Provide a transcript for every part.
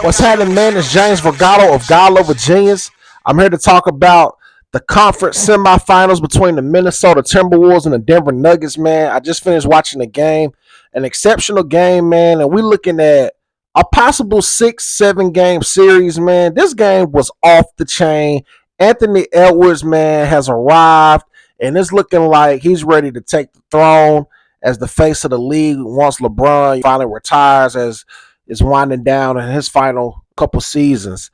What's happening, man? It's James Vergado of God Love Genius. I'm here to talk about the conference semifinals between the Minnesota Timberwolves and the Denver Nuggets, man. I just finished watching the game, an exceptional game, man, and we're looking at a possible 6-7 game series, man. This game was off the chain. Anthony Edwards, man, has arrived, and it's looking like he's ready to take the throne as the face of the league once LeBron finally retires, as is winding down in his final couple seasons.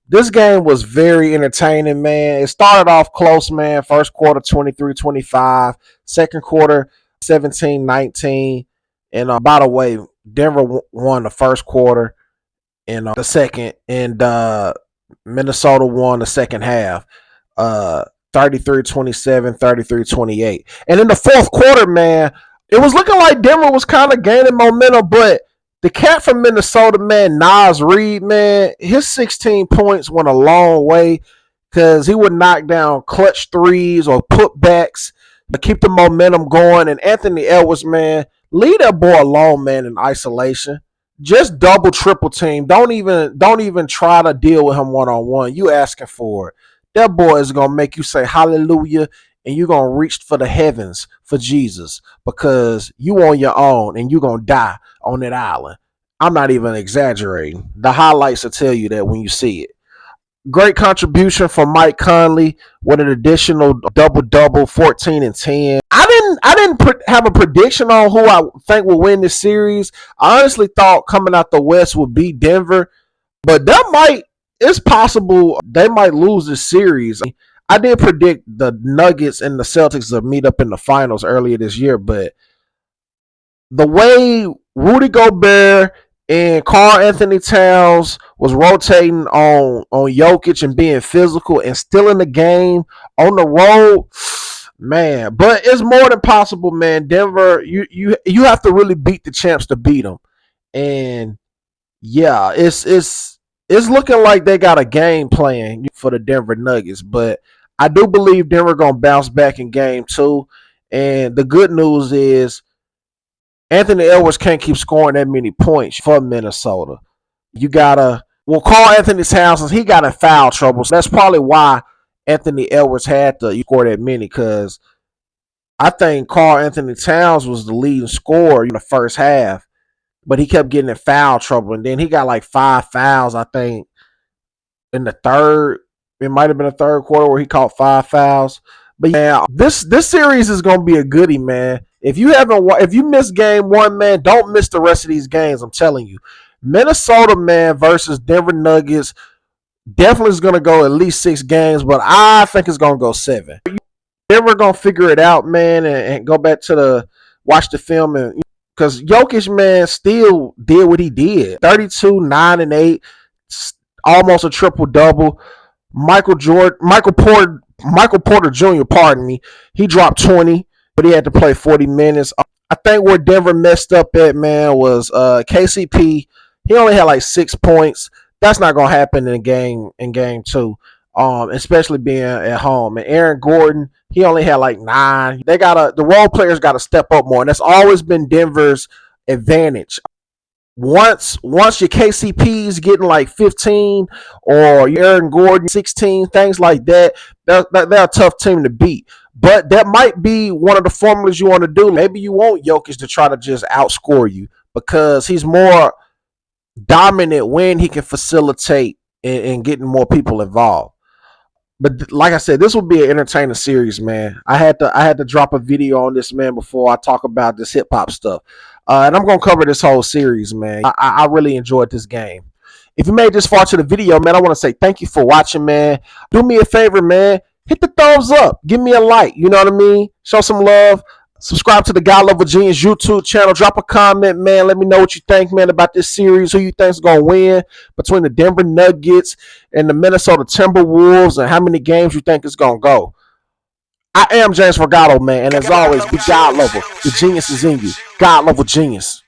This game was very entertaining, man. It started off close, man. First quarter 23-25, second quarter 17-19. And by the way, Denver won the first quarter and the second, and Minnesota won the second half. 33-27, 33-28. And in the fourth quarter, man, it was looking like Denver was kind of gaining momentum, but the cat from Minnesota, man, Naz Reid, man, his 16 points went a long way because he would knock down clutch threes or putbacks to keep the momentum going. And Anthony Edwards, man, leave that boy alone, man, in isolation. Just double, triple team. Don't even try to deal with him one-on-one. You asking for it. That boy is going to make you say hallelujah, and you're going to reach for the heavens for Jesus because you on your own and you're going to die on that island. I'm not even exaggerating. The highlights will tell you that when you see it. Great contribution from Mike Conley with an additional double-double, 14 and 10. I didn't have a prediction on who I think will win this series. I honestly thought coming out the West would be Denver, but it's possible they might lose this series. I did predict the Nuggets and the Celtics to meet up in the finals earlier this year, but the way Rudy Gobert and Karl Anthony Towns was rotating on Jokic and being physical and still in the game on the road, man. But it's more than possible, man. Denver, you have to really beat the champs to beat them, and yeah, it's looking like they got a game plan for the Denver Nuggets, but I do believe Denver going to bounce back in game 2. And the good news is Anthony Edwards can't keep scoring that many points for Minnesota. Karl Anthony Towns, he got in foul trouble. So that's probably why Anthony Edwards had to score that many, because I think Karl Anthony Towns was the leading scorer in the first half, but he kept getting in foul trouble. And then he got like 5 fouls, I think, in the third. It might have been a third quarter where he caught 5 fouls. But yeah, this series is gonna be a goodie, man. If you missed game 1, man, don't miss the rest of these games. I'm telling you, Minnesota, man, versus Denver Nuggets definitely is gonna go at least 6 games, but I think it's gonna go 7. Denver gonna figure it out, man, and go back to watch the film, and because Jokic, man, still did what he did: 32, 9 and 8, almost a triple double. Michael Porter Jr., pardon me, he dropped 20, but he had to play 40 minutes. I think where Denver messed up at, man, was KCP. He only had like 6 points. That's not gonna happen in game 2, especially being at home. And Aaron Gordon, he only had like 9. The role players gotta step up more, and that's always been Denver's advantage. Once your KCP's getting like 15 or your Aaron Gordon 16, things like that, they're a tough team to beat. But that might be one of the formulas you want to do. Maybe you want Jokic to try to just outscore you because he's more dominant when he can facilitate and getting more people involved. But like I said, this will be an entertaining series, man. I had to drop a video on this, man, before I talk about this hip hop stuff. And I'm going to cover this whole series, man. I really enjoyed this game. If you made this far to the video, man, I want to say thank you for watching, man. Do me a favor, man. Hit the thumbs up. Give me a like. You know what I mean? Show some love. Subscribe to the God Love Genius YouTube channel. Drop a comment, man. Let me know what you think, man, about this series. Who you think is going to win between the Denver Nuggets and the Minnesota Timberwolves, and how many games you think it's going to go. I am James Vergado, man, and as always, be God Lover. The genius is in you. God Lover Genius.